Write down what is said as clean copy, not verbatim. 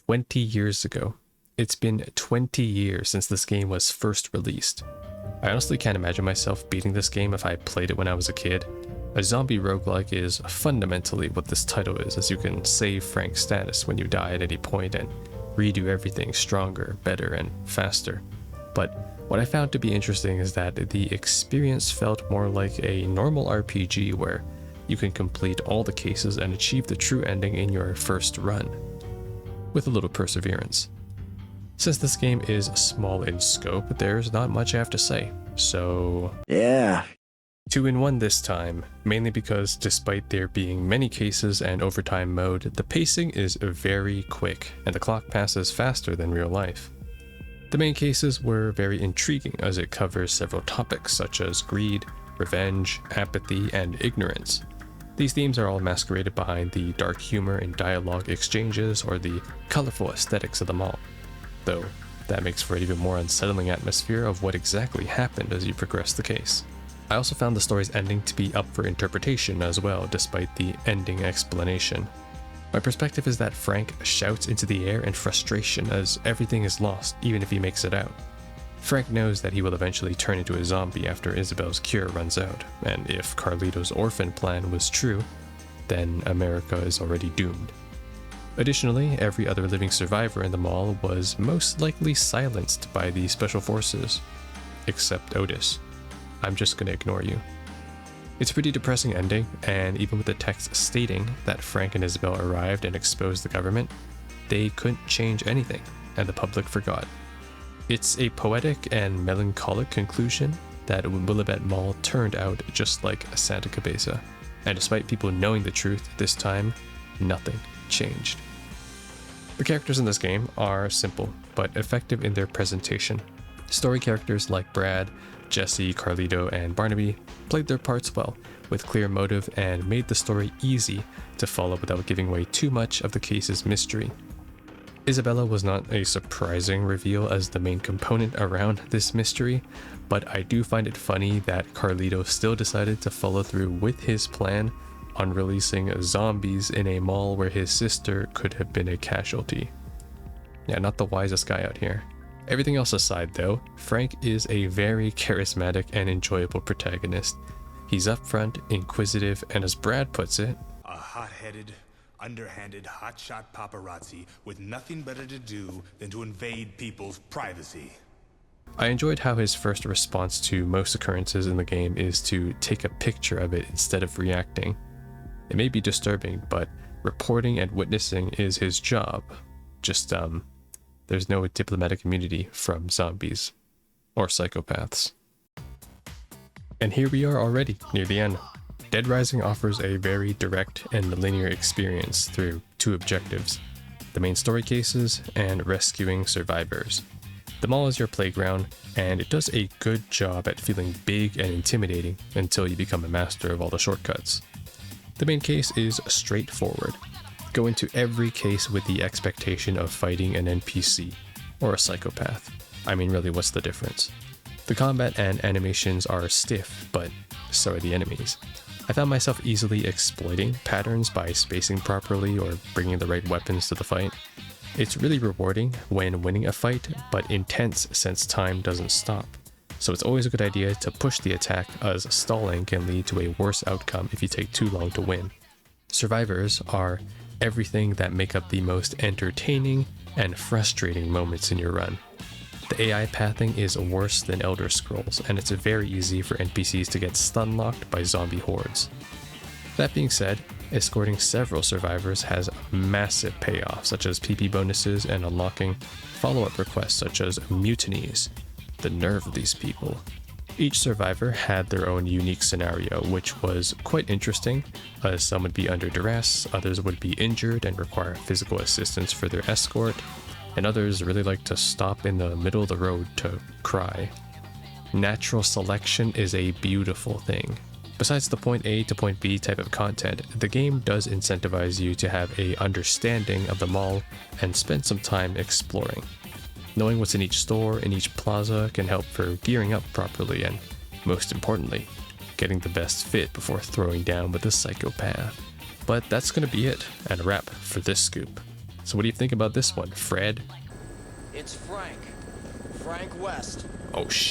20 years ago. It's been 20 years since this game was first released. I honestly can't imagine myself beating this game if I played it when I was a kid. A zombie roguelike is fundamentally what this title is, as you can save Frank's status when you die at any point and redo everything stronger, better, and faster. But what I found to be interesting is that the experience felt more like a normal RPG where you can complete all the cases and achieve the true ending in your first run, with a little perseverance. Since this game is small in scope, there's not much I have to say, so Yeah. 2 in 1 this time, mainly because despite there being many cases and overtime mode, the pacing is very quick and the clock passes faster than real life. The main cases were very intriguing as it covers several topics such as greed, revenge, apathy, and ignorance. These themes are all masqueraded behind the dark humor and dialogue exchanges or the colorful aesthetics of the mall, though that makes for an even more unsettling atmosphere of what exactly happened as you progress the case. I also found the story's ending to be up for interpretation as well, despite the ending explanation. My perspective is that Frank shouts into the air in frustration as everything is lost even if he makes it out. Frank knows that he will eventually turn into a zombie after Isabel's cure runs out, and if Carlito's orphan plan was true, then America is already doomed. Additionally, every other living survivor in the mall was most likely silenced by the special forces, except Otis. I'm just gonna ignore you. It's a pretty depressing ending, and even with the text stating that Frank and Isabel arrived and exposed the government, they couldn't change anything, and the public forgot. It's a poetic and melancholic conclusion that Willamette Mall turned out just like Santa Cabeza, and despite people knowing the truth this time, nothing changed. The characters in this game are simple, but effective in their presentation. Story characters like Brad, Jesse, Carlito, and Barnaby played their parts well, with clear motive and made the story easy to follow without giving away too much of the case's mystery. Isabella was not a surprising reveal as the main component around this mystery, but I do find it funny that Carlito still decided to follow through with his plan on releasing zombies in a mall where his sister could have been a casualty. Yeah, not the wisest guy out here. Everything else aside though, Frank is a very charismatic and enjoyable protagonist. He's upfront, inquisitive, and as Brad puts it, a hot-headed, underhanded, hotshot paparazzi with nothing better to do than to invade people's privacy. I enjoyed how his first response to most occurrences in the game is to take a picture of it instead of reacting. It may be disturbing, but reporting and witnessing is his job. Just, there's no diplomatic immunity from zombies or psychopaths. And here we are already, near the end. Dead Rising offers a very direct and linear experience through 2 objectives: the main story cases and rescuing survivors. The mall is your playground, and it does a good job at feeling big and intimidating until you become a master of all the shortcuts. The main case is straightforward. Go into every case with the expectation of fighting an NPC, or a psychopath. I mean, really, what's the difference? The combat and animations are stiff, but so are the enemies. I found myself easily exploiting patterns by spacing properly or bringing the right weapons to the fight. It's really rewarding when winning a fight, but intense since time doesn't stop. So it's always a good idea to push the attack, as stalling can lead to a worse outcome if you take too long to win. Survivors are everything that make up the most entertaining and frustrating moments in your run. The AI pathing is worse than Elder Scrolls, and it's very easy for NPCs to get stun locked by zombie hordes. That being said, escorting several survivors has massive payoffs, such as PP bonuses and unlocking follow-up requests such as mutinies. The nerve of these people. Each survivor had their own unique scenario, which was quite interesting, as some would be under duress, others would be injured and require physical assistance for their escort, and others really like to stop in the middle of the road to cry. Natural selection is a beautiful thing. Besides the point A to point B type of content, the game does incentivize you to have a understanding of the mall and spend some time exploring. Knowing what's in each store, in each plaza, can help for gearing up properly and, most importantly, getting the best fit before throwing down with a psychopath. But that's gonna be it, and a wrap for this scoop. So what do you think about this one, Fred? It's Frank. Frank West. Oh, shit.